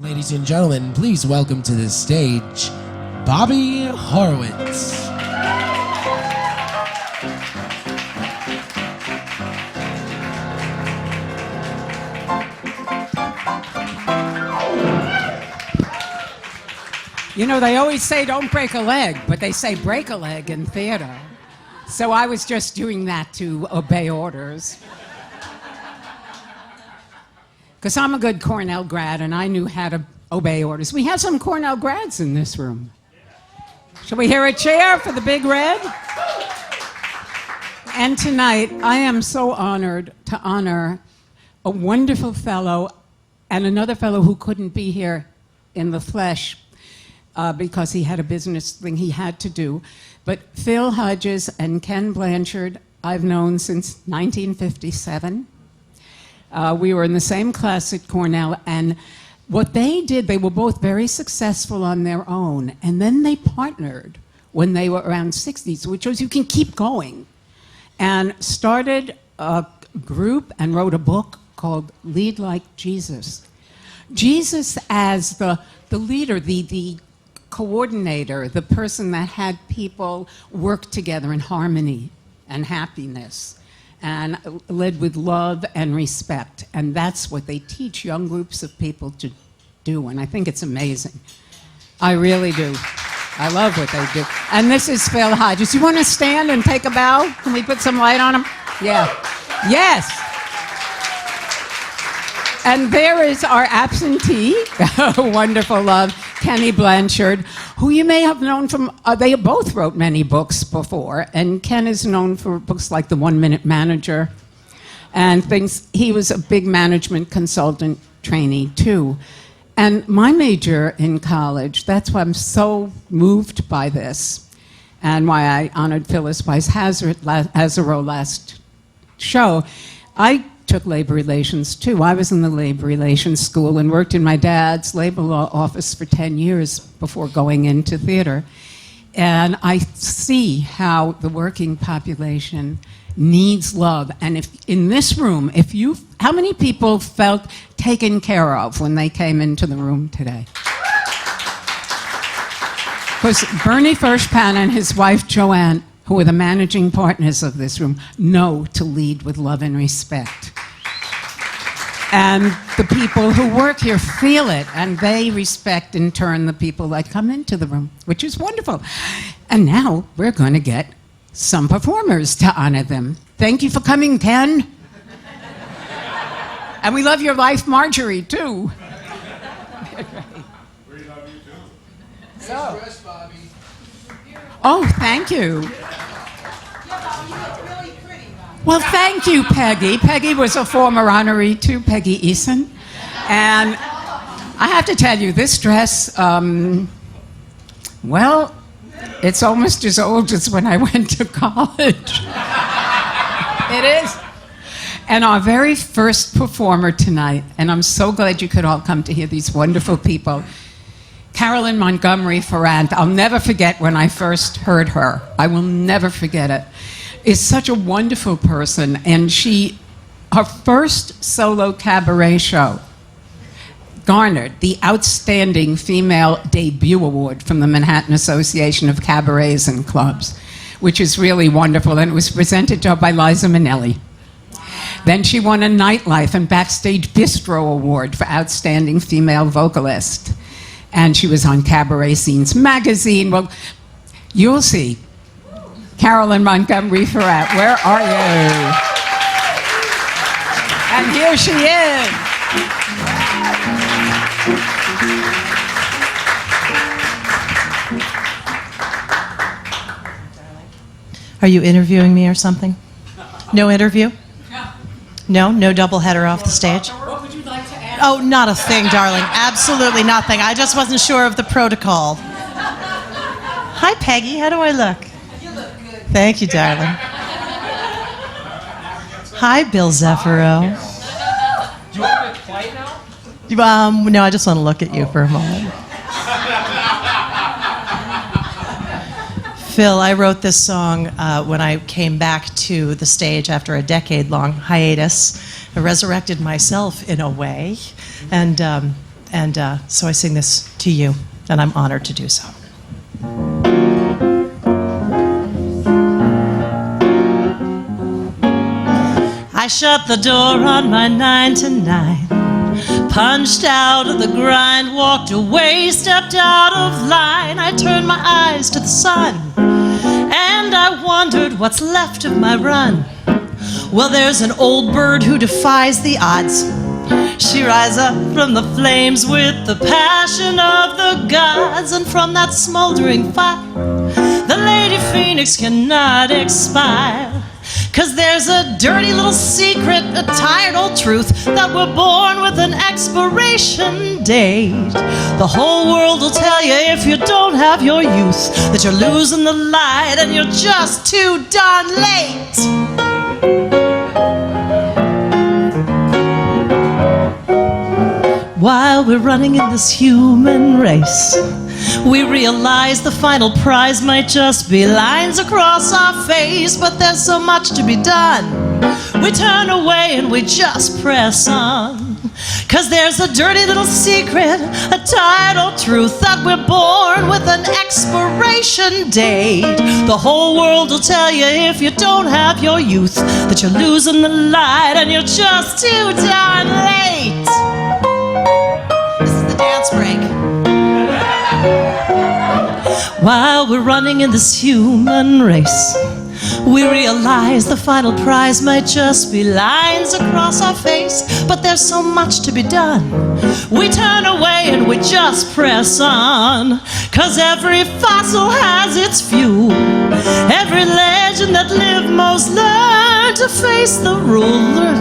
Ladies and gentlemen, please welcome to the stage, Bobbie Horowitz. You know, they always say don't break a leg, but they say break a leg in theater. So I was just doing that to obey orders. Because I'm a good Cornell grad, and I knew how to obey orders. We have some Cornell grads in this room. Shall we hear a cheer for the Big Red? And tonight, I am so honored to honor a wonderful fellow and another fellow who couldn't be here in the flesh because he had a business thing he had to do. But Phil Hodges and Ken Blanchard, I've known since 1957. We were in the same class at Cornell, and what they did, they were both very successful on their own, and then they partnered when they were around 60s, which was you can keep going, and started a group and wrote a book called Lead Like Jesus. Jesus as the leader, the coordinator, the person that had people work together in harmony and happiness, and led with love and respect. And that's what they teach young groups of people to do, and I think it's amazing. I really do. I love what they do. And this is Phil Hodges. You want to stand and take a bow? Can we put some light on him? Yeah. Yes. And there is our absentee, wonderful love, Kenny Blanchard, who you may have known from, they both wrote many books before, and Ken is known for books like The 1 Minute Manager and things. He was a big management consultant trainee too. And my major in college, that's why I'm so moved by this, and why I honored Phyllis Weiss Hazaro last show. I took labor relations too. I was in the labor relations school and worked in my dad's labor law office for 10 years before going into theater. And I see how the working population needs love. And if in this room, how many people felt taken care of when they came into the room today? Because Bernie Fershpan and his wife Joanne, who are the managing partners of this room, know to lead with love and respect. And the people who work here feel it, and they respect in turn the people that come into the room, which is wonderful. And now we're going to get some performers to honor them. Thank you for coming, Ken. And we love your wife, Marjorie, too. We love you too. So. Nice dress, Bobbie. Oh, thank you. Well, thank you, Peggy. Peggy was a former honoree too, Peggy Eason. And I have to tell you, this dress, well, it's almost as old as when I went to college. It is. And our very first performer tonight, and I'm so glad you could all come to hear these wonderful people, Carolyn Montgomery Ferrand. I'll never forget when I first heard her. I will never forget it. Is such a wonderful person, and her first solo cabaret show garnered the Outstanding Female Debut Award from the Manhattan Association of Cabarets and Clubs, which is really wonderful, and it was presented to her by Liza Minnelli. Then she won a Nightlife and Backstage Bistro Award for Outstanding Female Vocalist, and she was on Cabaret Scenes magazine. Well, you'll see. Carolyn Montgomery Ferrat, where are you? And here she is. Are you interviewing me or something? No interview? No? No double header off the stage? What would you like to add? Oh, not a thing, darling. Absolutely nothing. I just wasn't sure of the protocol. Hi, Peggy. How do I look? Thank you, darling. Hi, Bill Zeffiro. Do you want me to play now? No, I just want to look at you for a moment. Phil, I wrote this song when I came back to the stage after a decade-long hiatus. I resurrected myself in a way, and And so I sing this to you, and I'm honored to do so. I shut the door on my 9 to 9, punched out of the grind, walked away, stepped out of line. I turned my eyes to the sun, and I wondered what's left of my run. Well, there's an old bird who defies the odds. She rises up from the flames with the passion of the gods, and from that smoldering fire, the Lady Phoenix cannot expire. 'Cause there's a dirty little secret, a tired old truth, that we're born with an expiration date. The whole world will tell you if you don't have your youth that you're losing the light and you're just too darn late. While we're running in this human race, we realize the final prize might just be lines across our face, but there's so much to be done. We turn away and we just press on. 'Cause there's a dirty little secret, a tired old truth, that we're born with an expiration date. The whole world will tell you if you don't have your youth that you're losing the light and you're just too darn late. This is the dance break. While we're running in this human race, we realize the final prize might just be lines across our face, but there's so much to be done. We turn away and we just press on. 'Cause every fossil has its fuel. Every legend that lived most learned to face the ruler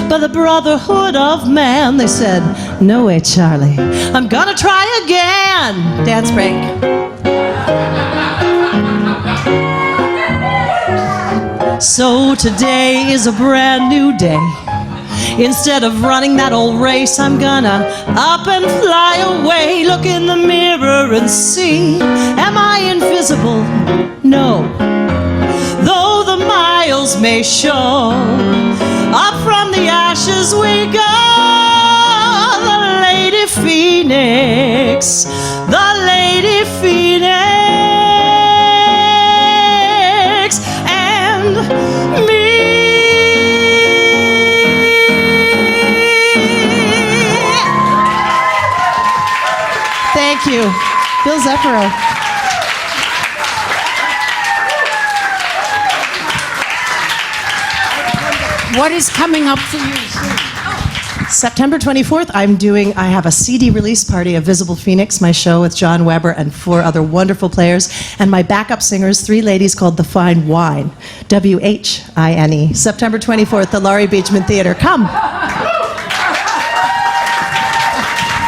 by the brotherhood of man. They said, "No way, Charlie, I'm gonna try again." Dance break. So today is a brand new day. Instead of running that old race, I'm gonna up and fly away. Look in the mirror and see, am I invisible? No. Though the miles may show, up from the ashes we go. The Lady Phoenix, the Lady Phoenix, and me. Thank you, Bill Zephyro. What is coming up for you soon? September 24th, I have a CD release party of Visible Phoenix, my show with John Weber and 4 other wonderful players, and my backup singers, 3 ladies called The Fine Wine, WHINE. September 24th, the Laurie Beachman Theater. Come.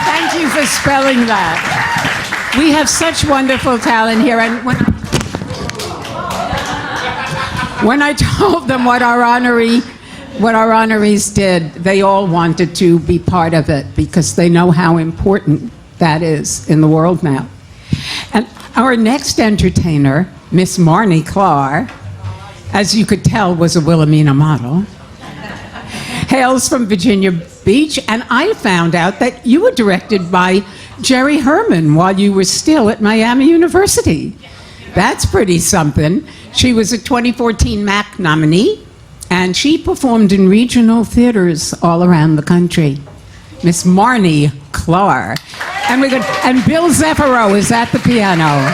Thank you for spelling that. We have such wonderful talent here, and when I told them what our honorees did, they all wanted to be part of it because they know how important that is in the world now. And our next entertainer, Miss Marnie Clark, as you could tell, was a Wilhelmina model, hails from Virginia Beach, and I found out that you were directed by Jerry Herman while you were still at Miami University. That's pretty something. She was a 2014 MAC nominee, and she performed in regional theaters all around the country. Miss Marnie Clark. And Bill Zephyro is at the piano.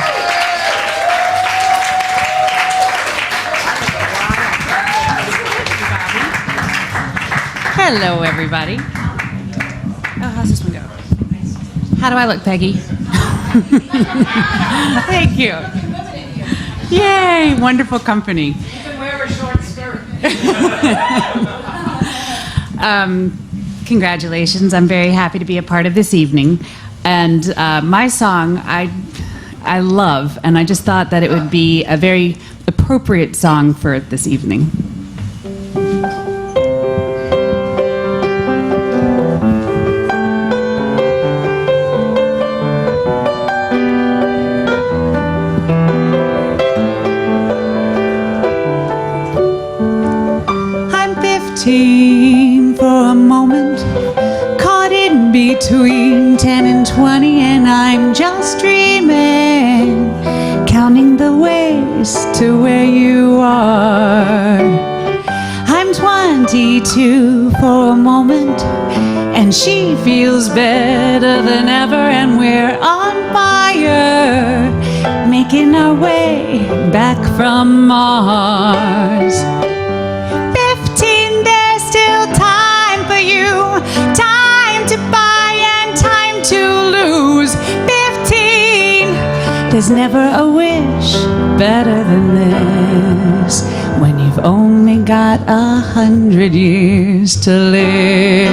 Hello, everybody. Oh, how's this one go? How do I look, Peggy? Thank you. Yay, wonderful company. You can wear a short skirt. Congratulations. I'm very happy to be a part of this evening. And my song, I love, and I just thought that it would be a very appropriate song for this evening. For a moment, caught in between 10 and I'm just dreaming, counting the ways to where you are. I'm 22 for a moment, and she feels better than ever, and we're on fire, making our way back from Mars. 15, there's still time for you, time to buy and time to lose. 15, there's never a wish better than this, when you've only got 100 years to live.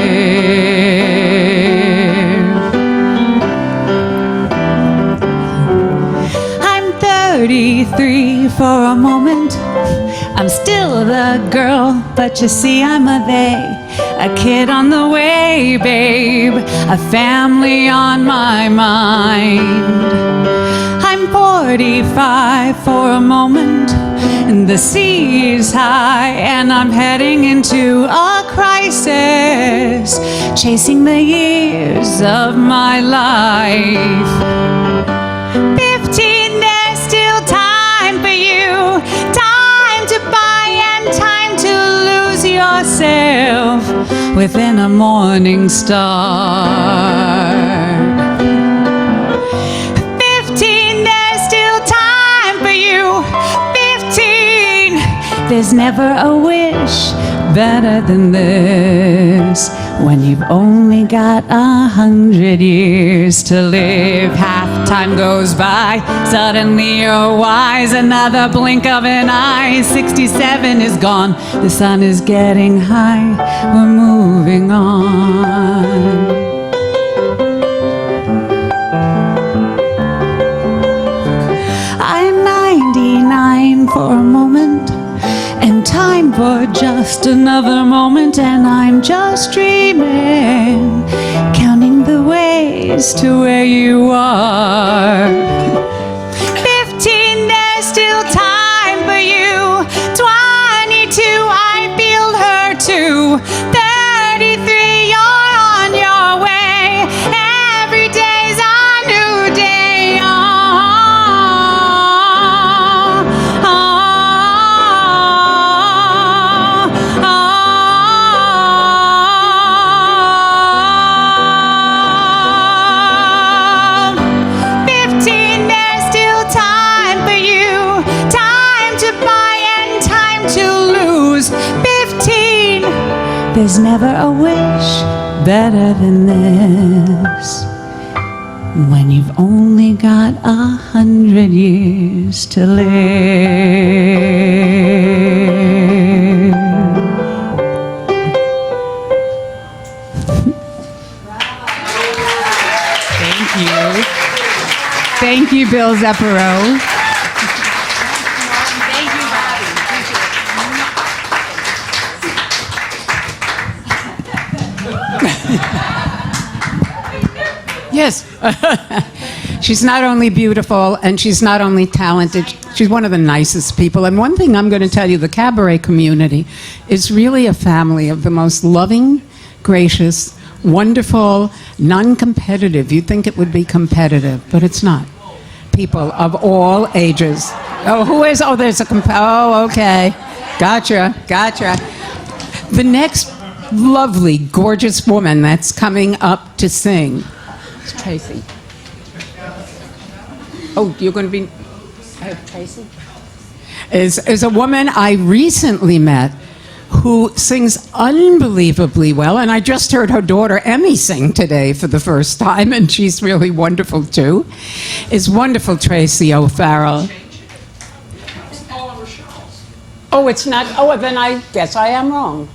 I'm 33 for a moment. I'm still the girl, but you see I'm a they. A kid on the way, babe, a family on my mind. I'm 45 for a moment, and the sea is high, and I'm heading into a crisis, chasing the years of my life. 15, there's still time for you, time to buy and time to lose yourself within a morning star. 15, there's still time for you. 15, there's never a wish better than this, when you've only got 100 years to live. Half time goes by, suddenly you're wise, another blink of an eye, 67 is gone, the sun is getting high, we're moving on. I'm 99 for a moment, and time for just another moment, and I'm just dreaming, counting the ways to where you are. 15, there's still time for you. 22, I feel her too. 33, you're on your way. Every day's a new day. Oh, there's never a wish better than this, when you've only got 100 years to live. Thank you. Thank you, Bill Zepero. Yes. She's not only beautiful and she's not only talented, she's one of the nicest people. And one thing I'm going to tell you, the cabaret community is really a family of the most loving, gracious, wonderful, non-competitive. You'd think it would be competitive, but it's not. People of all ages. Oh, who is? Oh, there's a oh, okay. Gotcha. The next lovely, gorgeous woman that's coming up to sing. It's Tracy. Oh, you're going to be... Tracy? Is a woman I recently met who sings unbelievably well, and I just heard her daughter Emmy sing today for the first time, and she's really wonderful too. Is wonderful Tracy O'Farrell. Oh, it's not... Oh, then I guess I am wrong.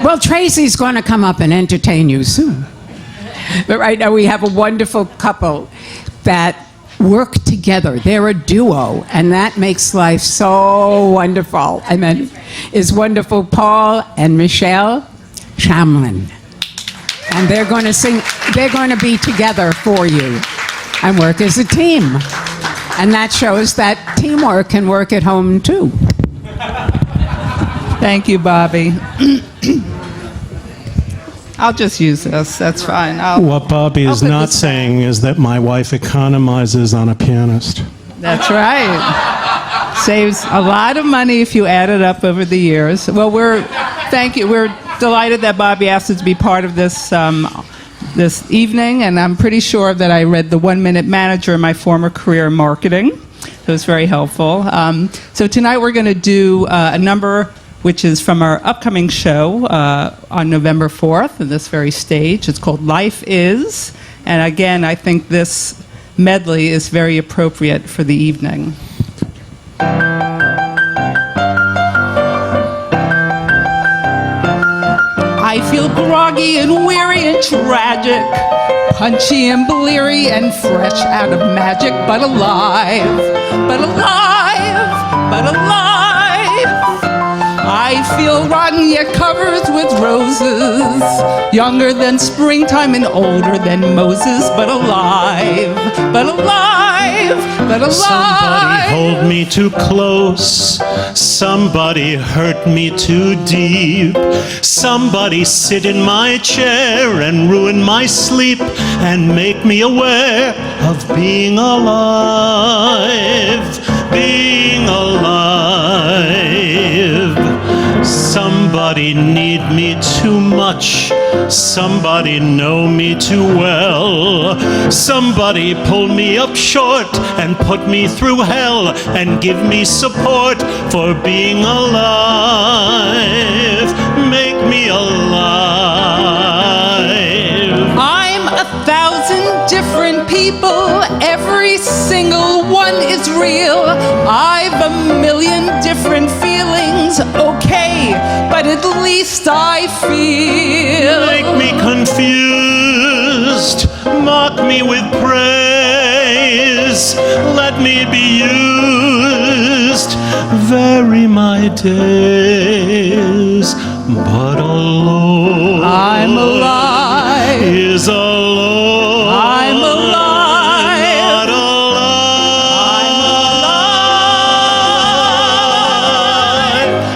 Well, Tracy's going to come up and entertain you soon. But right now we have a wonderful couple that work together. They're a duo, and that makes life so wonderful. I mean, is wonderful Paul and Michelle Shamlin. And they're going to sing, they're going to be together for you and work as a team. And that shows that teamwork can work at home too. Thank you, Bobbie. I'll just use this. That's fine. What Bobbie is put not this saying is that my wife economizes on a pianist. That's right. Saves a lot of money if you add it up over the years. Well, thank you. We're delighted that Bobbie asked us to be part of this this evening, and I'm pretty sure that I read the 1 Minute Manager in my former career in marketing. So it's very helpful. So tonight we're going to do a number which is from our upcoming show on November 4th, in this very stage. It's called Life Is. And again, I think this medley is very appropriate for the evening. I feel groggy and weary and tragic, punchy and bleary and fresh out of magic, but alive, but alive, but alive. I feel rotten yet covered with roses, younger than springtime and older than Moses, but alive, but alive, but alive. Somebody hold me too close, somebody hurt me too deep, somebody sit in my chair and ruin my sleep and make me aware of being alive, being alive. Somebody need me too much, somebody know me too well, somebody pull me up short and put me through hell and give me support for being alive, make me alive. I'm 1,000 different people, every single one is real. I've a million different feelings, okay, but at least I feel. Make me confused, mock me with praise, let me be used, vary my days, but alone I'm alive. Is alone. I'm alive. Not alive.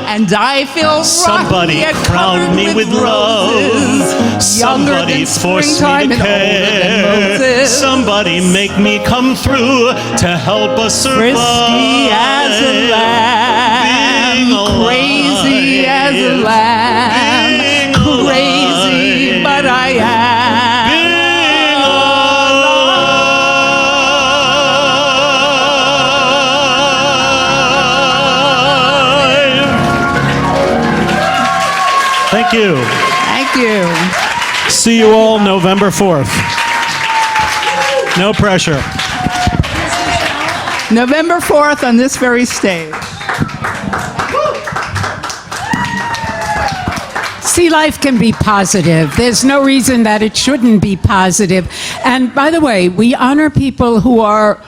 And I feel Somebody rocky and crown covered me with roses, love. Somebody force me to care. Somebody make me come through to help us survive. Frisky as a lamb, crazy as a lamb, crazy, but I am. Thank you. Thank you. See you all November 4th. No pressure. November 4th on this very stage. See, life can be positive. There's no reason that it shouldn't be positive. And by the way, we honor people who are,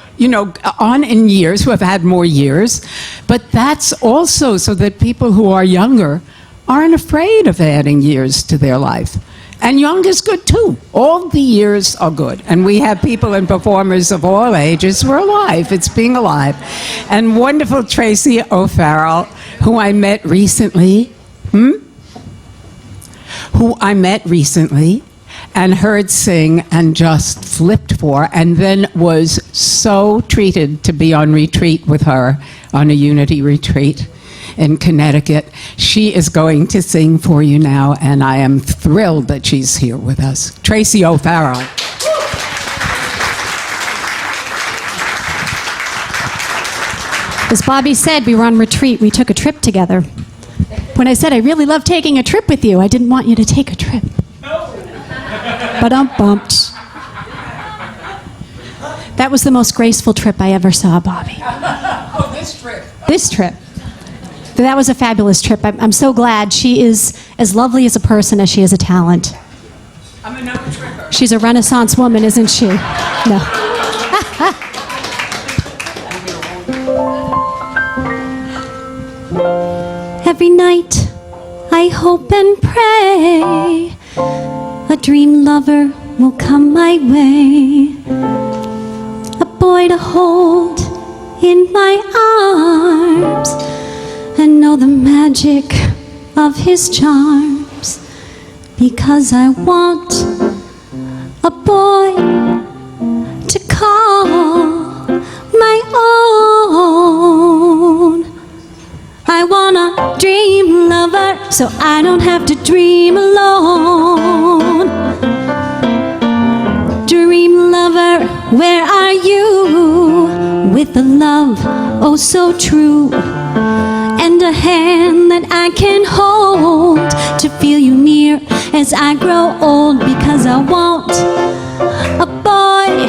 on in years, who have had more years. But that's also so that people who are younger aren't afraid of adding years to their life. And young is good too. All the years are good. And we have people and performers of all ages who are alive. It's being alive. And wonderful Tracy O'Farrell, who I met recently. Who I met recently and heard sing and just flipped for, and then was so treated to be on retreat with her on a Unity retreat in Connecticut. She is going to sing for you now, and I am thrilled that she's here with us. Tracy O'Farrell. As Bobbie said, we were on retreat. We took a trip together. When I said I really love taking a trip with you, I didn't want you to take a trip. But I'm bumped. That was the most graceful trip I ever saw, Bobbie. Oh, this trip. This trip. That was a fabulous trip. I'm so glad. She is as lovely as a person as she is a talent. I'm a no tripper. She's a Renaissance woman, isn't she? No. Every night I hope and pray a dream lover will come my way, a boy to hold in my arms and know the magic of his charms. because I want a boy to call my own. I want a dream lover so I don't have to dream alone. Dream lover, where are you? With a love oh so true, and a hand that I can hold to feel you near as I grow old, because I want a boy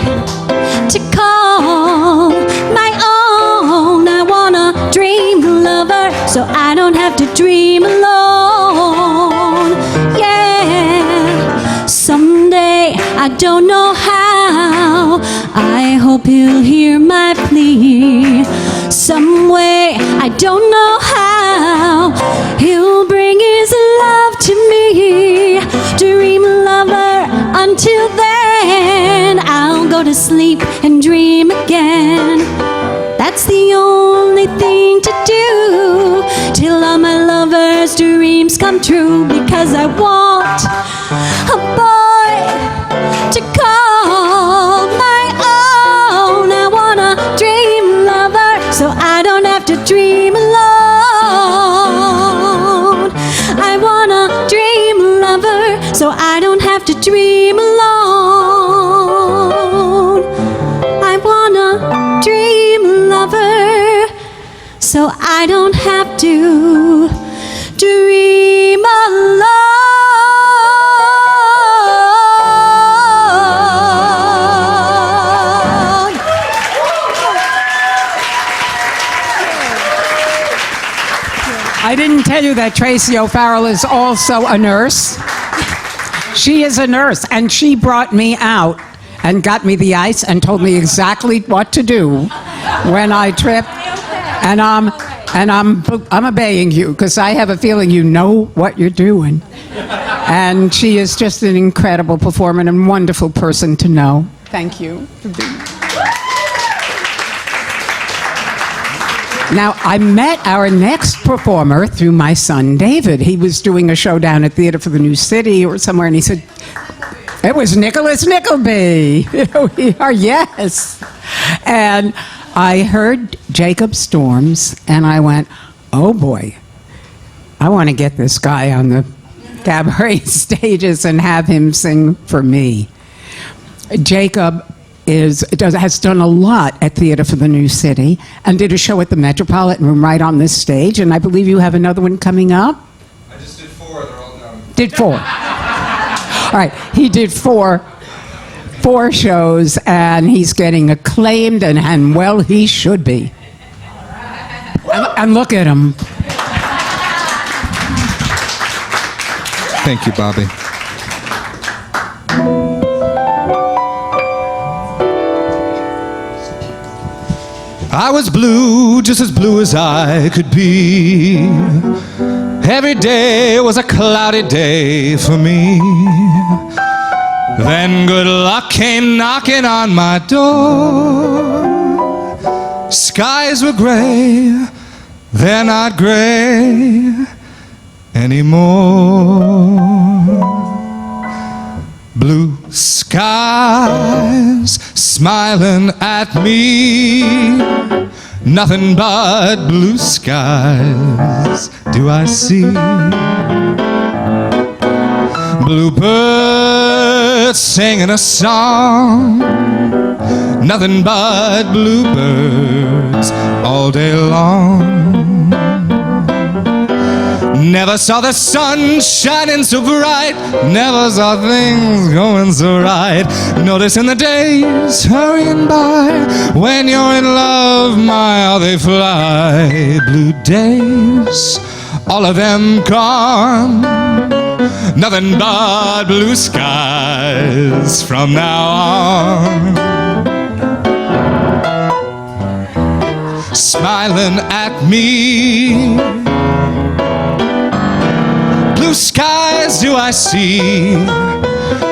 to call my own. I want a dream lover so I don't have to dream alone. Yeah, someday, I don't know how, I hope he'll hear my plea. Some way, I don't know how, he'll bring his love to me. Dream lover, until then, I'll go to sleep and dream again. That's the only thing to do, till all my lover's dreams come true. Because I want a boy to call my own. I want a dream lover so I don't have to dream alone. I want a dream lover so I don't have to dream alone. I want a dream lover so I don't have to dream alone. I didn't tell you that Tracy O'Farrell is also a nurse. She is a nurse, and she brought me out and got me the ice and told me exactly what to do when I trip. And I'm obeying you because I have a feeling you know what you're doing. And she is just an incredible performer and wonderful person to know. Thank you for being. Now, I met our next performer through my son, David. He was doing a show down at Theater for the New City or somewhere, and he said, it was Nicholas Nickleby. Here we are, yes. And I heard Jacob Storms, and I went, oh boy, I want to get this guy on the cabaret stages and have him sing for me. Jacob has done a lot at Theater for the New City and did a show at the Metropolitan Room right on this stage, and I believe you have another one coming up? I just did 4, they're all done. Did 4. All right, he did 4 shows, and he's getting acclaimed, and well, he should be. And look at him. Thank you, Bobbie. I was blue, just as blue as I could be. Every day was a cloudy day for me. Then good luck came knocking on my door. Skies were gray, they're not gray anymore. Blue skies smiling at me, nothing but blue skies do I see. Bluebirds singing a song, nothing but bluebirds all day long. Never saw the sun shining so bright, never saw things going so right. Noticing the days hurrying by, when you're in love, my how they fly. Blue days, all of them gone, nothing but blue skies from now on. Smiling at me, blue skies do I see.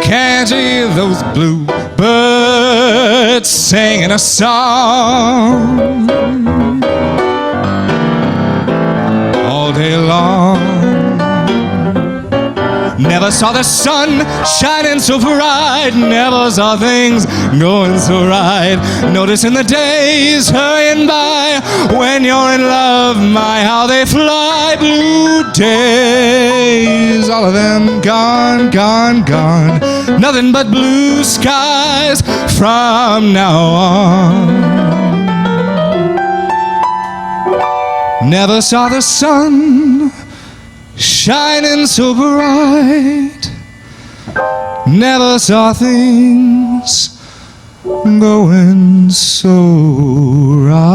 Can't you hear those blue birds singing a song all day long? Never Never saw the sun shining so bright. Never saw things going so right. Noticing the days hurrying by. When you're in love, my, how they fly. Blue days, all of them gone, gone, gone. Nothing but blue skies from now on. Never saw the sun shining so bright. Never saw things going so right.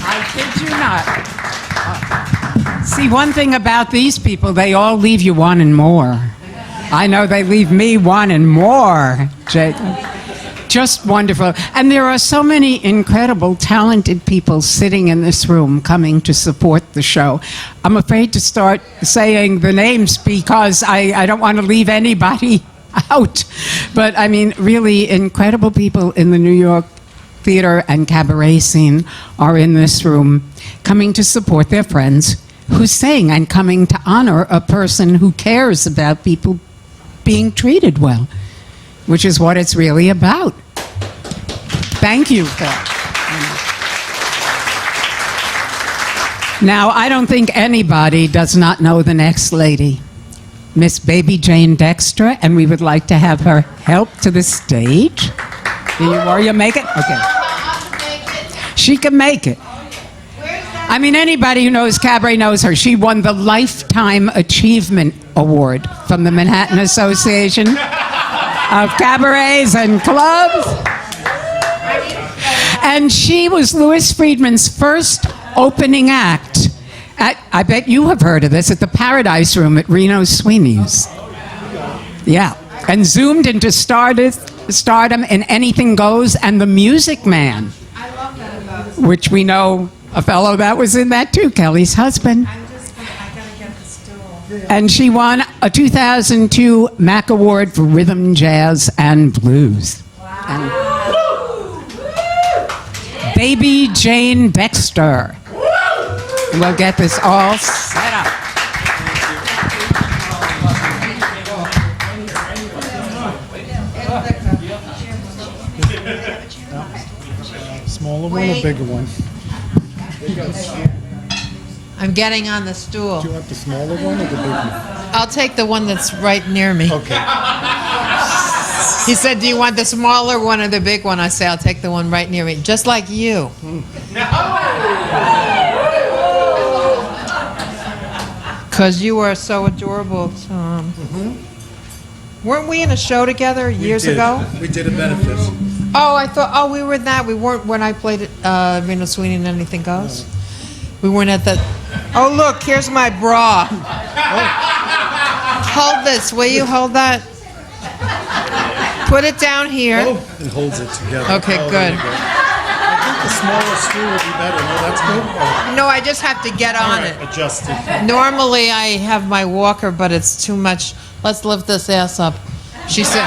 I kid you not. See, one thing about these people, they all leave you wanting more. I know they leave me wanting more, Jacob. Just wonderful. And there are so many incredible, talented people sitting in this room coming to support the show. I'm afraid to start saying the names because I don't want to leave anybody out. But I mean, really incredible people in the New York theater and cabaret scene are in this room coming to support their friends who sing and coming to honor a person who cares about people being treated well, which is what it's really about. Thank you, Phil. Now, I don't think anybody does not know the next lady, Miss Baby Jane Dexter, and we would like to have her help to the stage. Will you make it? Okay. She can make it. I mean, anybody who knows cabaret knows her. She won the Lifetime Achievement Award from the Manhattan Association of Cabarets and Clubs. And she was Louis Friedman's first opening act at, I bet you have heard of this, at the Paradise Room at Reno Sweeney's. Yeah. And zoomed into stardom in Anything Goes and The Music Man. I love that about it. Which we know a fellow that was in that too, Kelly's husband. I gotta get the stool. And she won a 2002 Mac Award for Rhythm, Jazz, and Blues. Wow. And Baby Jane Dexter. And we'll get this all set up. Smaller one or bigger one? I'm getting on the stool. Do you want the smaller one or the big one? I'll take the one that's right near me. Okay. He said, do you want the smaller one or the big one? I say, I'll take the one right near me. Just like you. Because you are so adorable, Tom. Weren't we in a show together years ago? We did a benefit. Oh, I thought, we were in that. We weren't when I played at Reno Sweeney and Anything Goes. We weren't at the... Oh, look, here's my bra. Hold this. Will you hold that? Put it down here. Oh, it holds it together. Okay, good. I think the smaller stool would be better. No, that's good. Oh. No, I just have to get on it. Adjust it. Normally, I have my walker, but it's too much. Let's lift this ass up. She said...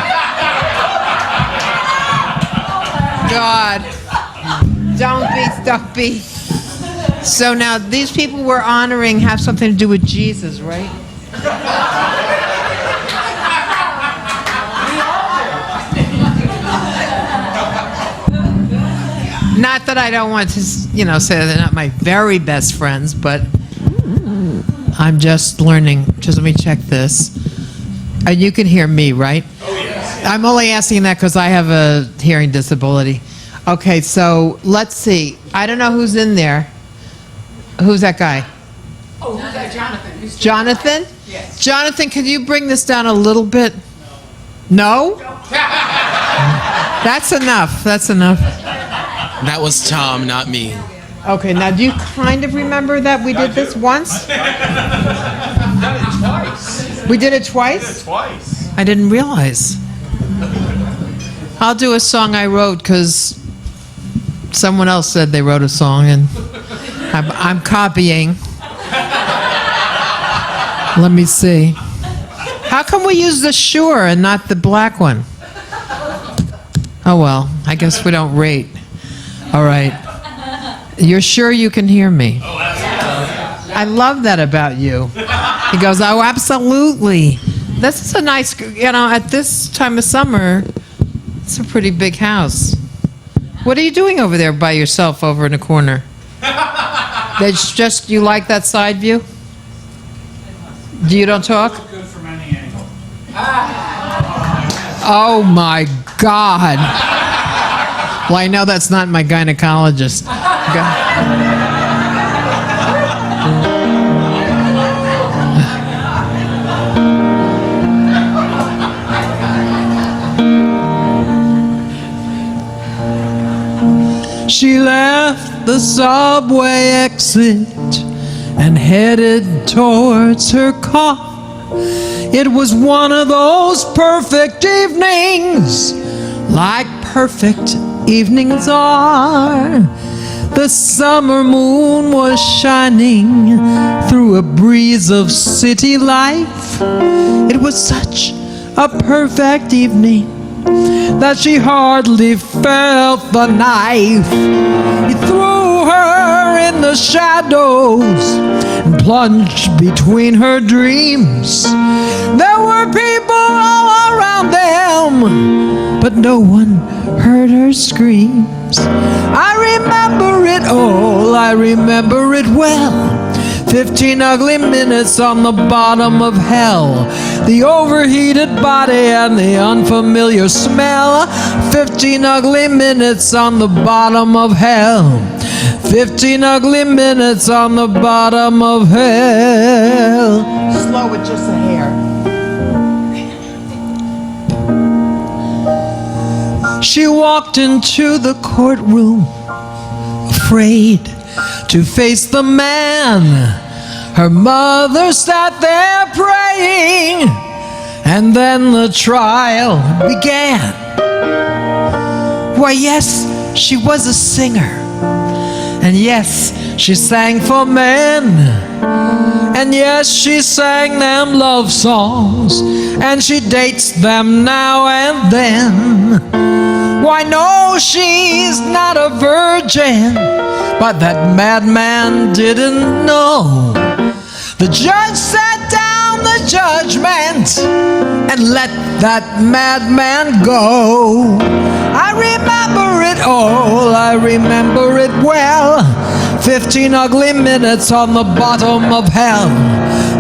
God. Don't be. So now, these people we're honoring have something to do with Jesus, right? Not that I don't want to, say they're not my very best friends, but I'm just learning. Just let me check this. And you can hear me, right? Oh, yes. I'm only asking that because I have a hearing disability. Okay, so let's see. I don't know who's in there. Who's that guy? Oh, who's that, Jonathan? Jonathan? Yes. Jonathan, can you bring this down a little bit? No? That's enough. That was Tom, not me. Okay, now do you kind of remember that we did this once? We did it twice? Twice. I didn't realize. I'll do a song I wrote because someone else said they wrote a song and I'm copying. Let me see. How come we use the Shure and not the black one? Oh well, I guess we don't rate. All right. You're sure you can hear me? Oh, absolutely. I love that about you. He goes, oh, absolutely. This is a nice, at this time of summer, it's a pretty big house. What are you doing over there by yourself over in the corner? That's just, you like that side view? You don't talk? Good from any angle. Oh my God. Well, I know that's not my gynecologist. She left the subway exit and headed towards her car. It was one of those perfect evenings, like perfect evenings are. The summer moon was shining through a breeze of city life. It was such a perfect evening that she hardly felt the knife. He threw her in the shadows and plunged between her dreams. There were people all around them, but no one heard her screams. I remember it all, I remember it well. 15 ugly minutes on the bottom of hell. The overheated body and the unfamiliar smell. 15 ugly minutes on the bottom of hell. 15 ugly minutes on the bottom of hell. Slow it just a hair. She walked into the courtroom, afraid to face the man. Her mother sat there praying, and then the trial began. Why, yes, she was a singer, and yes, she sang for men, and yes, she sang them love songs, and she dates them now and then. Why, no, she's not a virgin, but that madman didn't know. The judge sat down the judgment and let that madman go. I remember it all, I remember it well. 15 ugly minutes on the bottom of hell.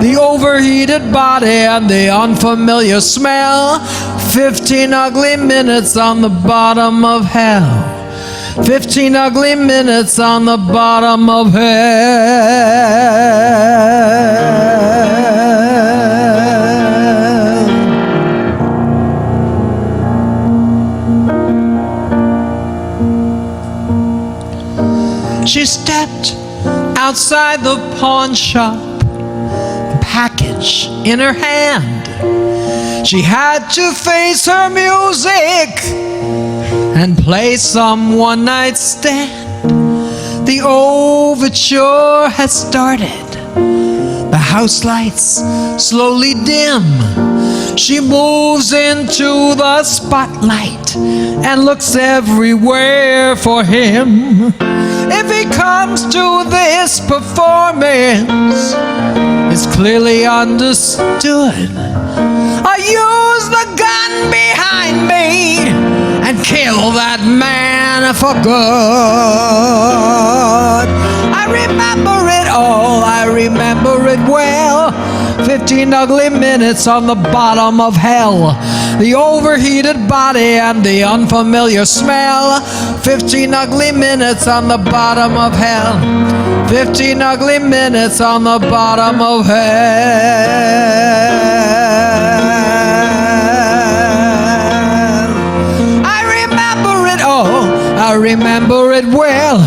The overheated body and the unfamiliar smell. 15 ugly minutes on the bottom of hell. 15 ugly minutes on the bottom of hell. She stepped outside the pawn shop, a package in her hand. She had to face her music and play some one-night stand. The overture has started. The house lights slowly dim. She moves into the spotlight and looks everywhere for him. If he comes to this performance, it's clearly understood. I use the gun behind me and kill that man for good. I remember it all, I remember it well. 15 ugly minutes on the bottom of hell. The overheated body and the unfamiliar smell. 15 ugly minutes on the bottom of hell. 15 ugly minutes on the bottom of hell. I remember it well.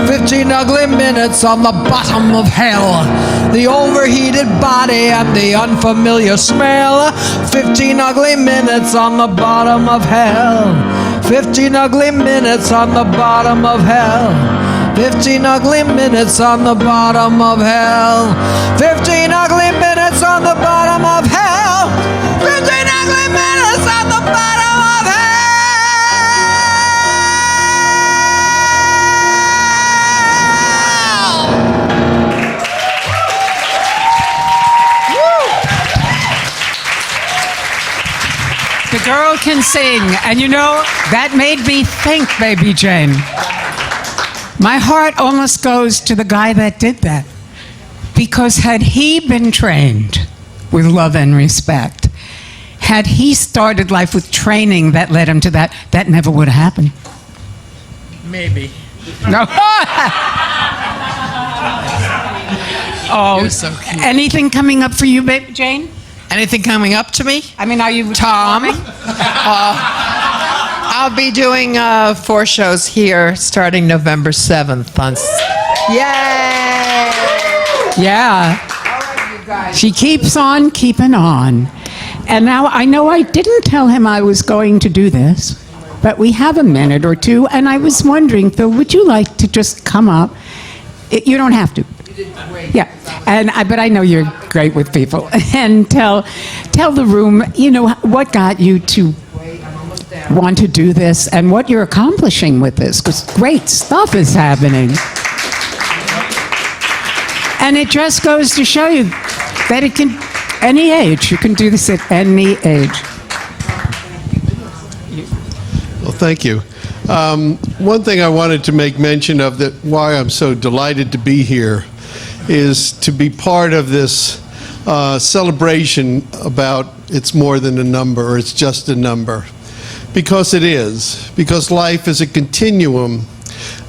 15 ugly minutes on the bottom of hell. The overheated body and the unfamiliar smell. 15 ugly minutes on the bottom of hell. 15 ugly minutes on the bottom of hell. 15 ugly minutes on the bottom of hell. 15 ugly minutes on the bottom of hell. 15 ugly minutes on the bottom of hell. The girl can sing, and you know, that made me think, Baby Jane. My heart almost goes to the guy that did that. Because had he been trained with love and respect, had he started life with training that led him to that, that never would have happened. Maybe. No. Oh, You're so cute. anything coming up for you, Baby Jane? Anything coming up to me? I mean, are you Tom? performing? I'll be doing 4 shows here starting November 7th. Yay! Yeah. She keeps on keeping on. And now I know I didn't tell him I was going to do this, but we have a minute or two, and I was wondering, Phil, would you like to just come up? You don't have to. Yeah, but I know you're great with people. And tell the room, you know, what got you to want to do this and what you're accomplishing with this, because great stuff is happening. And it just goes to show you that it can, any age, you can do this at any age. Well, thank you. One thing I wanted to make mention of, that why I'm so delighted to be here, is to be part of this celebration about it's more than a number, or it's just a number. Because it is. Because life is a continuum.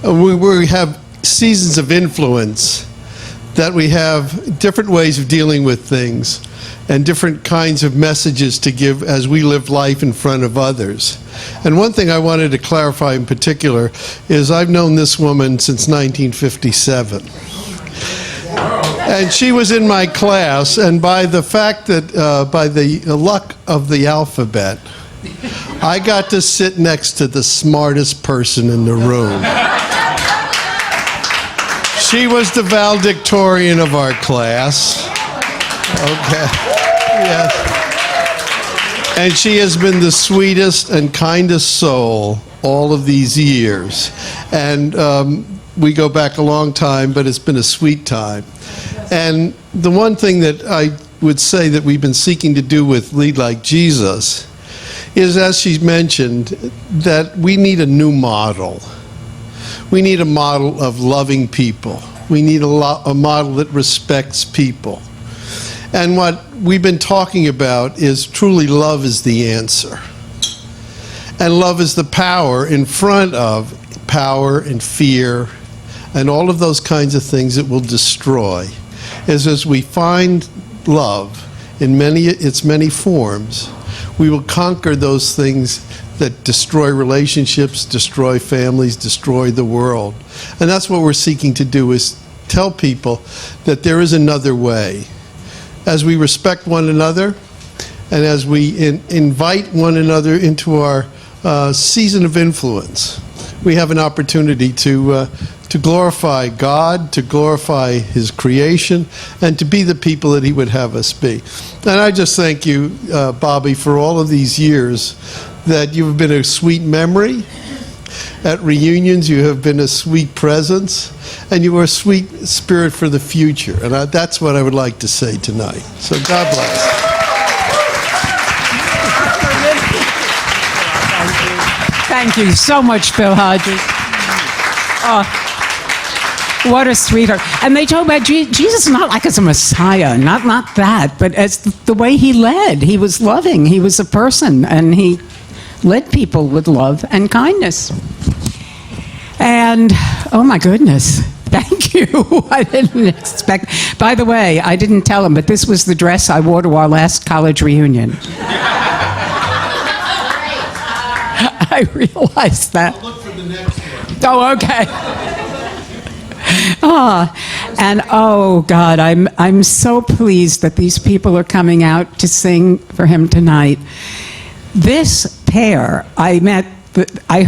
We have seasons of influence, that we have different ways of dealing with things and different kinds of messages to give as we live life in front of others. And one thing I wanted to clarify in particular is I've known this woman since 1957. And she was in my class, and by the fact that, by the luck of the alphabet, I got to sit next to the smartest person in the room. She was the valedictorian of our class. Okay. Yes. And she has been the sweetest and kindest soul all of these years. And we go back a long time, but it's been a sweet time. And the one thing that I would say that we've been seeking to do with Lead Like Jesus is, as she's mentioned, that we need a new model. We need a model of loving people. We need a model that respects people. And what we've been talking about is truly love is the answer. And love is the power in front of power and fear and all of those kinds of things that will destroy. As we find love in its many forms, we will conquer those things that destroy relationships, destroy families, destroy the world. And that's what we're seeking to do, is tell people that there is another way. As we respect one another, and as we invite one another into our season of influence, we have an opportunity to glorify God, to glorify His creation, and to be the people that He would have us be. And I just thank you, Bobbie, for all of these years that you've been a sweet memory. At reunions, you have been a sweet presence, and you are a sweet spirit for the future. And that's what I would like to say tonight. So God bless. Thank you so much, Phil Hodges. What a sweetheart. And they talk about Jesus not like as a Messiah, not that, but as the way He led. He was loving. He was a person, and He led people with love and kindness. And, oh my goodness, thank you. I didn't expect. By the way, I didn't tell him, but this was the dress I wore to our last college reunion. I realized that. I'll look for the next one. Oh, okay. And oh God, I'm so pleased that these people are coming out to sing for him tonight. This pair, I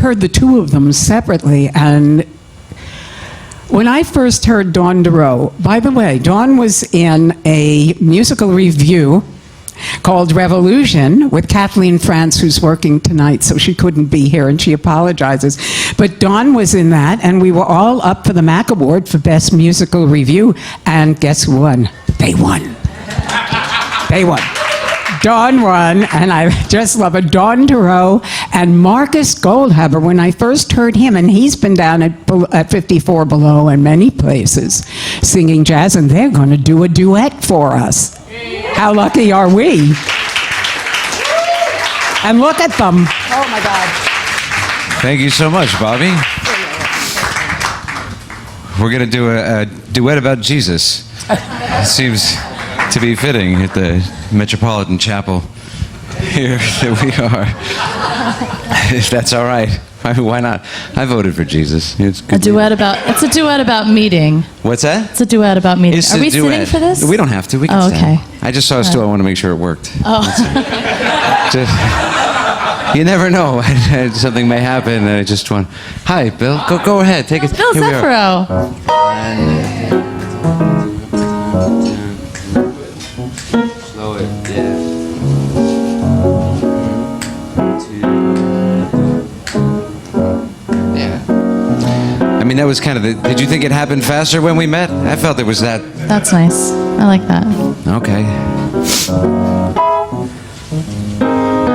heard the two of them separately, and When I first heard Dawn DeRoe, by the way, Dawn was in a musical review called Revolution with Kathleen France, who's working tonight, so she couldn't be here, and she apologizes. But Dawn was in that, and we were all up for the Mac Award for Best Musical Review, and guess who won? They won. They won. Dawn won, and I just love it. Dawn DeRoe and Marcus Goldhaber, when I first heard him, and he's been down at 54 Below and many places singing jazz, and they're going to do a duet for us. How lucky are we? And look at them. Oh, my God. Thank you so much, Bobbie. We're going to do a duet about Jesus. It seems to be fitting at the Metropolitan Chapel here that we are. If that's all right. Why not? I voted for Jesus. It's a duet about meeting. What's that? It's a duet about meeting. It's Are a we duet. sitting for this? We don't have to. We can okay. stand. I just saw a stool. I want to make sure it worked. Oh. You never know. Something may happen. I just want. Hi, Bill. Go ahead. Take it. Bill Zeffiro. Slow it down. I mean, that was kind of the... Did you think it happened faster when we met? I felt there was that... That's nice. I like that. Okay.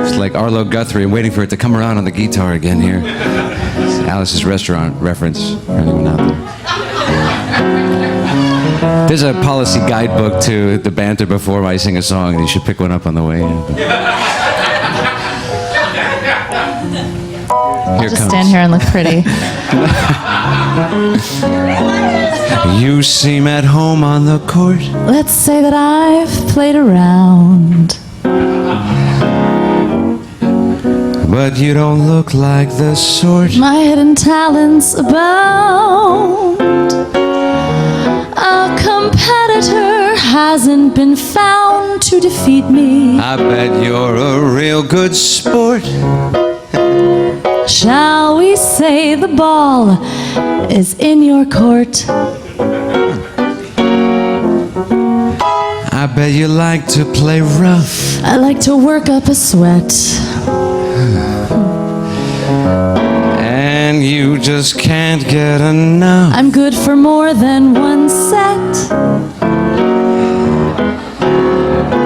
It's like Arlo Guthrie. I'm waiting for it to come around on the guitar again here. It's Alice's Restaurant reference for anyone out there. There's a policy guidebook to the banter before I sing a song, and you should pick one up on the way in. I'll just stand here and look pretty. You seem at home on the court. Let's say that I've played around. But you don't look like the sort. My hidden talents abound. A competitor hasn't been found to defeat me. I bet you're a real good sport. Shall we say the ball is in your court? I bet you like to play rough. I like to work up a sweat. And you just can't get enough. I'm good for more than one set.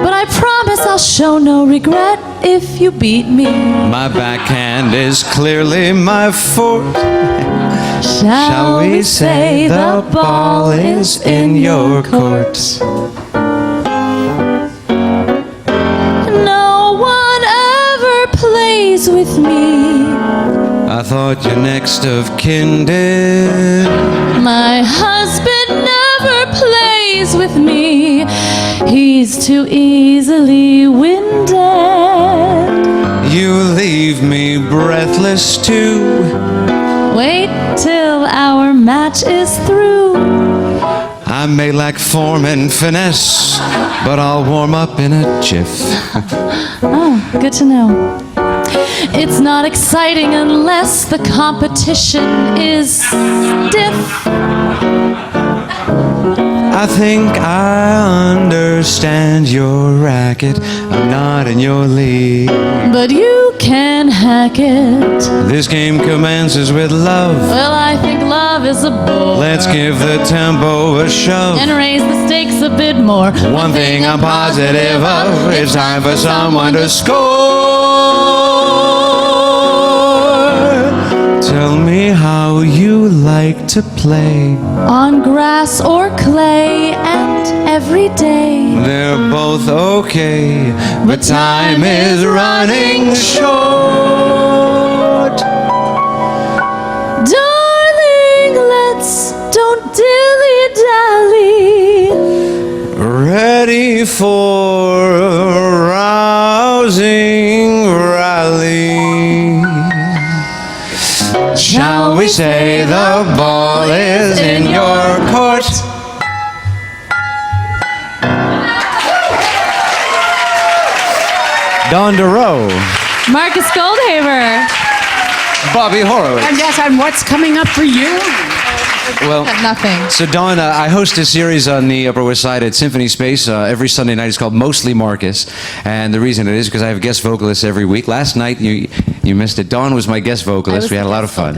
But I promise I'll show no regret if you beat me. My backhand is clearly my forte. Shall we say the ball is in your court? No one ever plays with me. I thought your next of kin did. My husband never plays with me. He's too easily winded. You leave me breathless too. Wait till our match is through. I may lack form and finesse, but I'll warm up in a jiff. Oh, good to know. It's not exciting unless the competition is stiff. I think I understand your racket. I'm not in your league. But you can hack it. This game commences with love. Well, I think love is a bore. Let's give the tempo a shove. And raise the stakes a bit more. One thing I'm positive of, it's time for someone to score. Tell me how you like to play. On grass or clay and every day. They're both okay, but time is running short. Darling, let's don't dilly-dally. Ready for a rousing rally. Shall we say the ball is in your court? Dawn DeRoe. Marcus Goldhaber. Bobbie Horowitz. And yes, and what's coming up for you? Well, Nothing. So, Dawn, I host a series on the Upper West Side at Symphony Space every Sunday night. It's called Mostly Marcus. And the reason it is because I have guest vocalists every week. Last night, you missed it. Dawn was my guest vocalist. We had a lot of fun.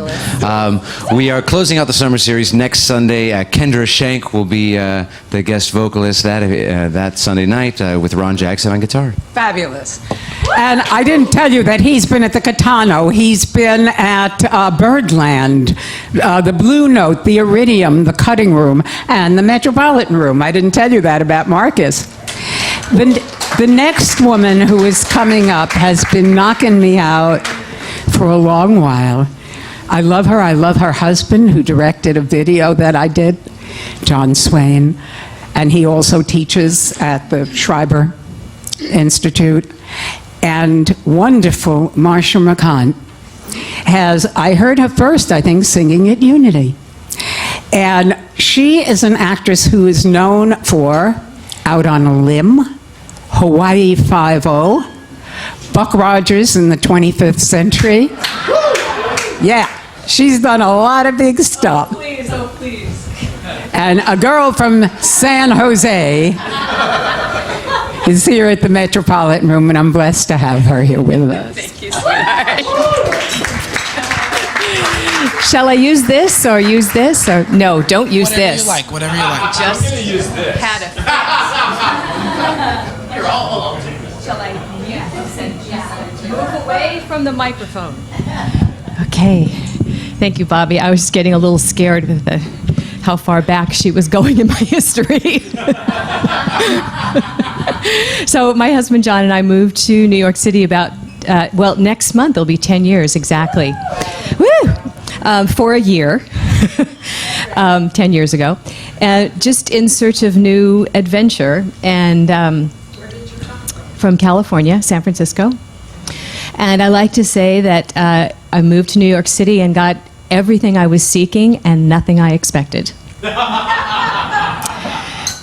We are closing out the summer series next Sunday. Kendra Shank will be the guest vocalist that Sunday night with Ron Jackson on guitar. Fabulous. And I didn't tell you that he's been at the Catano. He's been at Birdland, the Blue Note, the Iridium, the Cutting Room, and the Metropolitan Room. I didn't tell you that about Marcus. The next woman who is coming up has been knocking me out for a long while. I love her. I love her husband, who directed a video that I did, John Swain, and he also teaches at the Schreiber Institute. And wonderful Marsha McCann I heard her first, I think, singing at Unity. And she is an actress who is known for Out on a Limb, Hawaii Five-0, Buck Rogers in the 25th Century. Yeah, she's done a lot of big stuff. Oh, please, oh, please. And a girl from San Jose is here at the Metropolitan Room, and I'm blessed to have her here with us. Thank you, sweetheart. Shall I use this or use this or no? Don't use Whatever this. you like, whatever you like. Just use this. had it. You're all. Shall I? Move away from the microphone. Okay. Thank you, Bobbie. I was just getting a little scared with how far back she was going in my history. So my husband John and I moved to New York City about, next month it'll be 10 years exactly. Woo! For a year, 10 years ago, just in search of new adventure, and from California, San Francisco. And I like to say that I moved to New York City and got everything I was seeking and nothing I expected.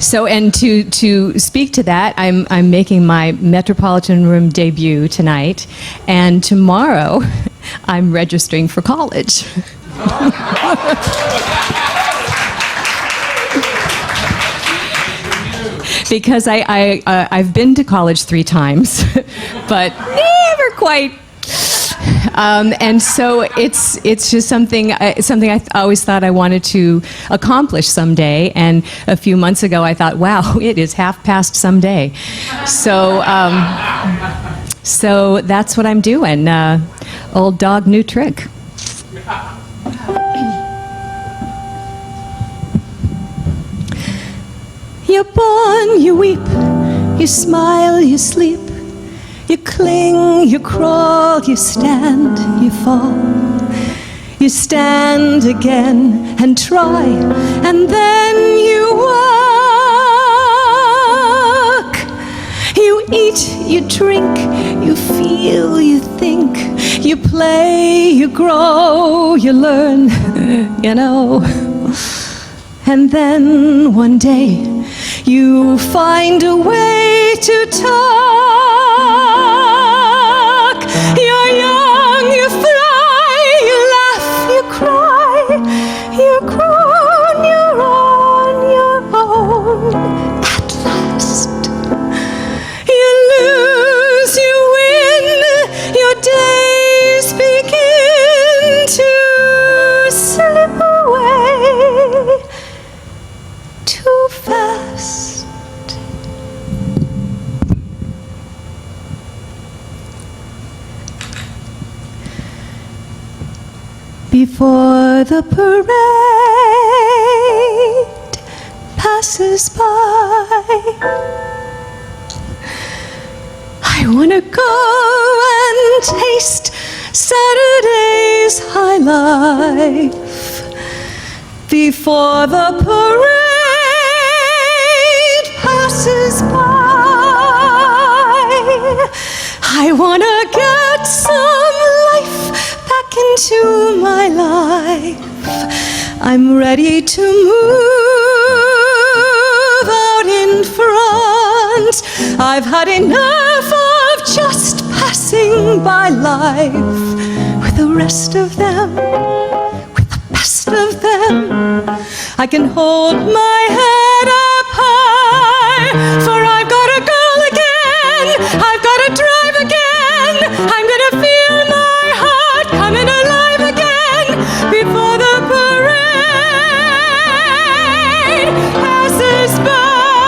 So, and to speak to that, I'm making my Metropolitan Room debut tonight, and tomorrow I'm registering for college. Because I've been to college 3 times, but never quite. And so it's just something I always thought I wanted to accomplish someday. And a few months ago, I thought, wow, it is past someday. So so that's what I'm doing. Old dog, new trick. You're born, you weep, you smile, you sleep, you cling, you crawl, you stand, you fall. You stand again and try, and then you walk. You eat, you drink, you feel, you think, you play, you grow, you learn, you know. And then one day you find a way to talk. You're young, you fly, you laugh, you cry, you're grown, you're on your own. At last, you lose, you win, your days begin to slip away too fast. Before the parade passes by, I wanna go and taste Saturday's high life. Before the parade passes by, I wanna get some life back into my life. I'm ready to move out in front. I've had enough of just passing by life with the rest of them, with the best of them. I can hold my head up high, for I've got a girl again, I've got to drive again, I'm gonna feel my heart coming alive again before the parade passes by.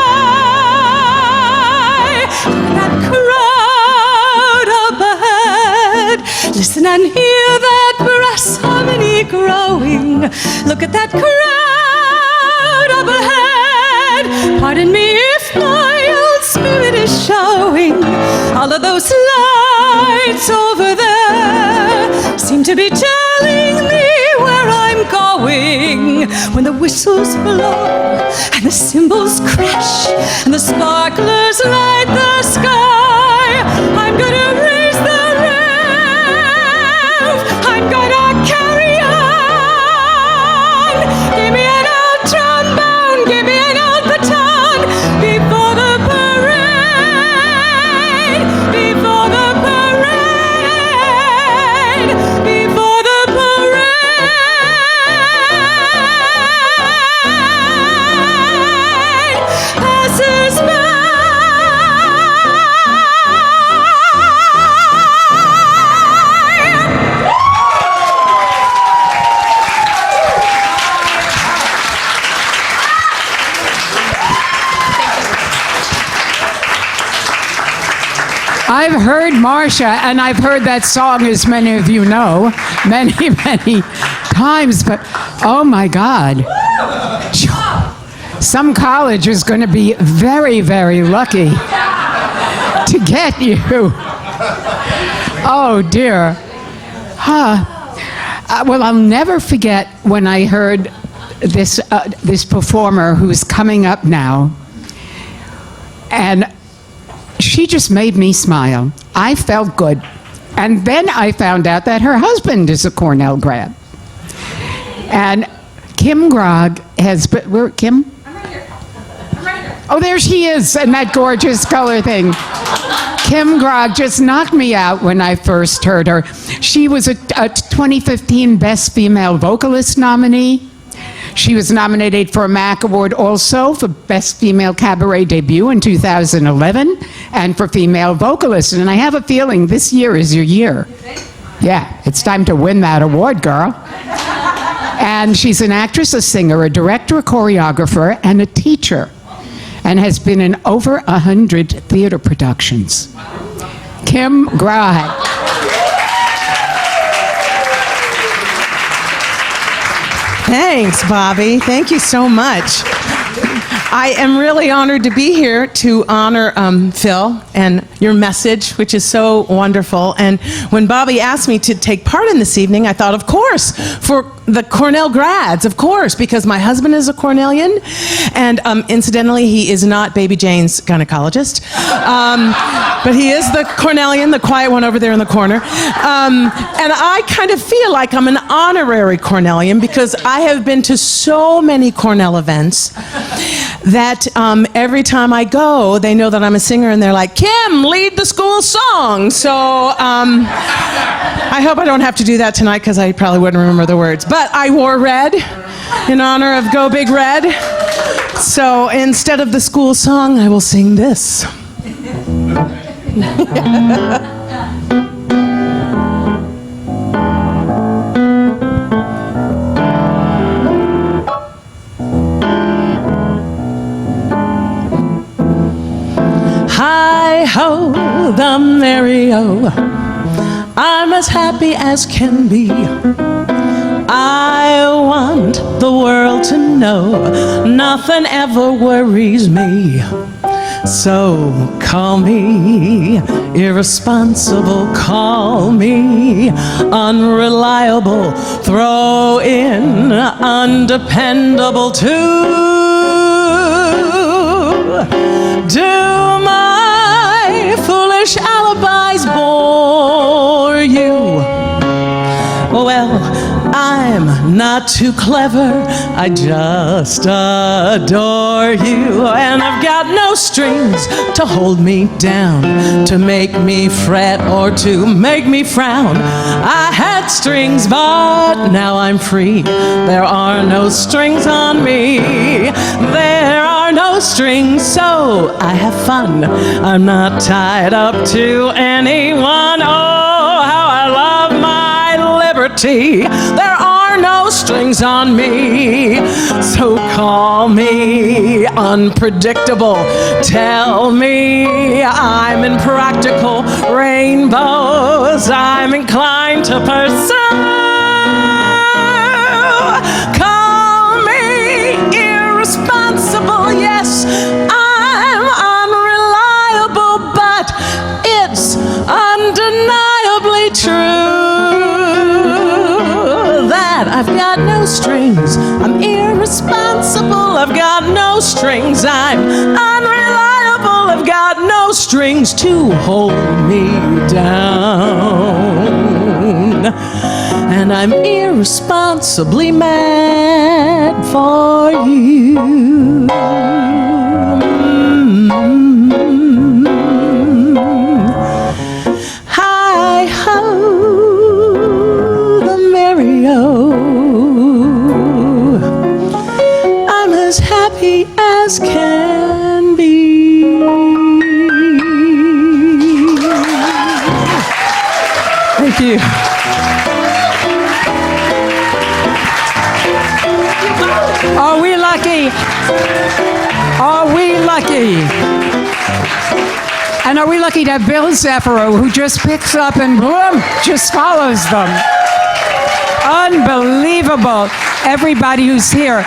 That crowd up ahead, listen and hear that brass harmony growing. Look at that crowd up ahead. Pardon me if my old spirit is showing. All of those lights over there seem to be telling me where I'm going. When the whistles blow and the cymbals crash and the sparklers light the sky, I'm gonna raise the roof, I'm gonna carry on. Give me an old trombone, give me an old baton before the parade, before the parade, before the parade passes by. I've heard Marcia, and I've heard that song, as many of you know, many, many times, but oh my God. Some college is going to be very, very lucky to get you. Oh dear. Well, I'll never forget when I heard this performer who's coming up now, and she just made me smile. I felt good. And then I found out that her husband is a Cornell grad. And Kim Grog has been, where, Kim? I'm right here. Oh, there she is, in that gorgeous color thing. Kim Grog just knocked me out when I first heard her. She was a 2015 Best Female Vocalist nominee. She was nominated for a MAC Award also for Best Female Cabaret Debut in 2011 and for Female Vocalist. And I have a feeling this year is your year. Yeah, it's time to win that award, girl. And she's an actress, a singer, a director, a choreographer, and a teacher, and has been in over 100 theater productions. Kim Grog. Thanks, Bobbie. Thank you so much. I am really honored to be here to honor Phil and your message, which is so wonderful. And when Bobbie asked me to take part in this evening, I thought, of course, for the Cornell grads, of course, because my husband is a Cornellian, and incidentally, he is not Baby Jane's gynecologist, but he is the Cornellian, the quiet one over there in the corner. And I kind of feel like I'm an honorary Cornellian because I have been to so many Cornell events that every time I go, they know that I'm a singer, and they're like, Kim, lead the school song. So I hope I don't have to do that tonight because I probably wouldn't remember the words. But I wore red in honor of Go Big Red. So instead of the school song, I will sing this. Hi-ho, the merry-o, I'm as happy as can be. I want the world to know nothing ever worries me. So call me irresponsible, call me unreliable, throw in undependable too. Do my foolish alibis bore you? Well, I'm I'm not too clever, I just adore you. And I've got no strings to hold me down, to make me fret or to make me frown. I had strings, but now I'm free. There are no strings on me. There are no strings, so I have fun. I'm not tied up to anyone. Oh, how I love my liberty. There are no strings on me. So call me unpredictable. Tell me I'm impractical. Rainbows I'm inclined to pursue. Call me irresponsible. Yes, I'm unreliable, but it's undeniably true that I've got no strings. I'm irresponsible. I've got no strings. I'm unreliable. I've got no strings to hold me down. And I'm irresponsibly mad for you. Hi-ho, the merry-o. I'm as happy as can be. Thank you. Are we lucky? Are we lucky? And are we lucky to have Bill Zeffiro, who just picks up and boom, just follows them. Unbelievable. Everybody who's here.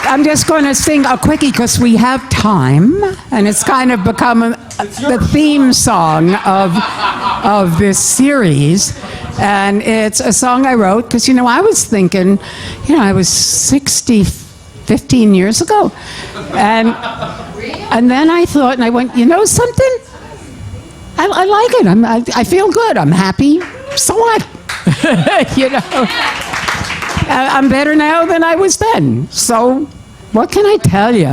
I'm just going to sing a quickie because we have time, and it's kind of become the theme song of this series. And it's a song I wrote because, I was thinking, I was 60, 15 years ago. And then I thought, and I went, something? I like it. I feel good. I'm happy. So what? I'm better now than I was then. So what can I tell you?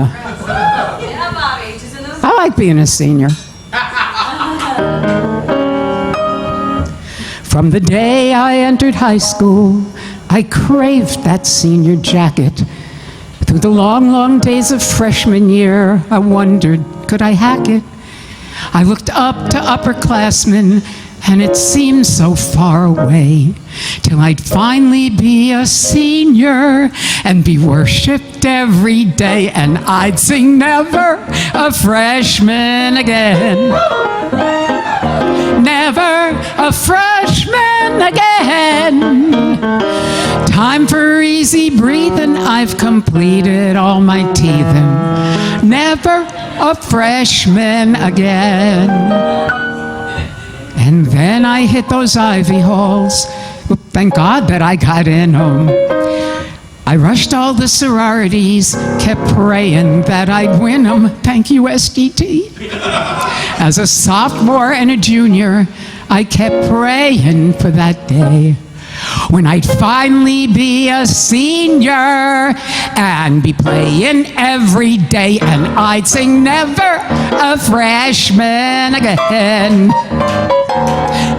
I like being a senior. From the day I entered high school, I craved that senior jacket. Through the long, long days of freshman year, I wondered, could I hack it? I looked up to upperclassmen, and it seemed so far away, till I'd finally be a senior and be worshipped every day, and I'd sing never a freshman again. Never a freshman again. Time for easy breathing, I've completed all my teething. Never a freshman again. And then I hit those Ivy halls. Thank God that I got in them. I rushed all the sororities, kept praying that I'd win them. Thank you, SDT. As a sophomore and a junior, I kept praying for that day when I'd finally be a senior and be playing every day, and I'd sing never a freshman again.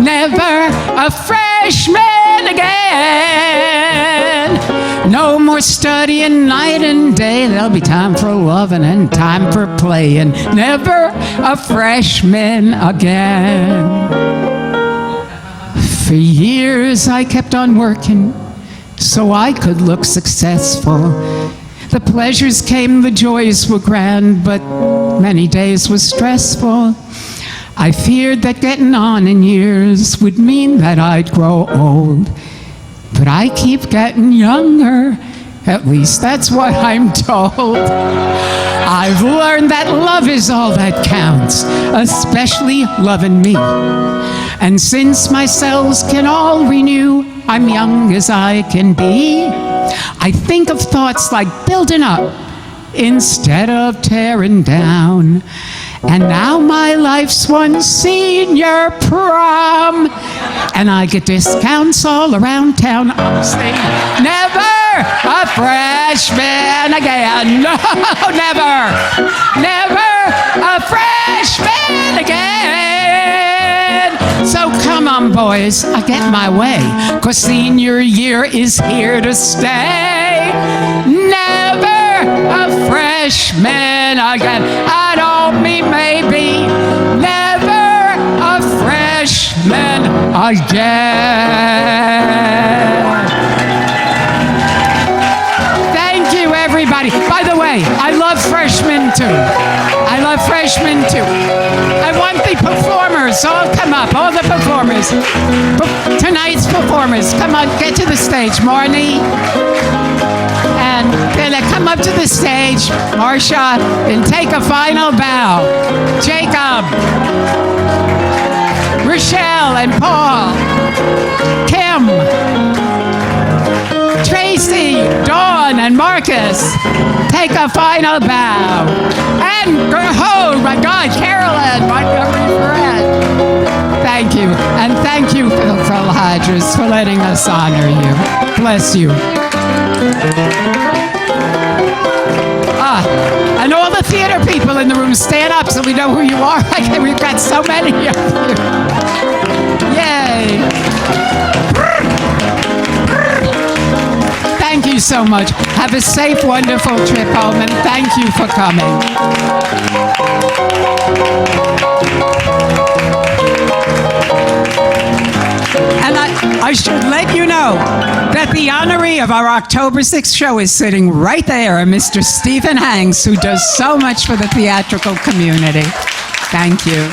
Never a freshman again. No more studying night and day. There'll be time for loving and time for playing. Never a freshman again. For years I kept on working so I could look successful. The pleasures came, the joys were grand, but many days were stressful. I feared that getting on in years would mean that I'd grow old. But I keep getting younger, at least that's what I'm told. I've learned that love is all that counts, especially loving me. And since my cells can all renew, I'm young as I can be. I think of thoughts like building up instead of tearing down. And now my life's one senior prom. And I get discounts all around town. I'll say, never a freshman again. No, never. Never a freshman again. So come on, boys, I get my way, 'cause senior year is here to stay. Never a freshman again. I don't mean maybe. Never a freshman again. Thank you, everybody. By the way, I love freshmen too. I love freshmen too. I want the performers all come up, all the performers. Tonight's performers, come on, get to the stage. Marnie, and Bella, come up to the stage. Marcia, and take a final bow. Jacob, Rochelle and Paul, Kim, Tracy, Dawn, and Marcus, take a final bow. And, oh my God, Carolyn, Montgomery friend. Thank you. And thank you, Phil Hodges, for letting us honor you. Bless you. And all the theater people in the room, stand up so we know who you are. We've got so many of you. Yay. Thank you so much. Have a safe, wonderful trip home, and thank you for coming. And I should let you know that the honoree of our October 6th show is sitting right there, Mr. Stephen Hanks, who does so much for the theatrical community. Thank you.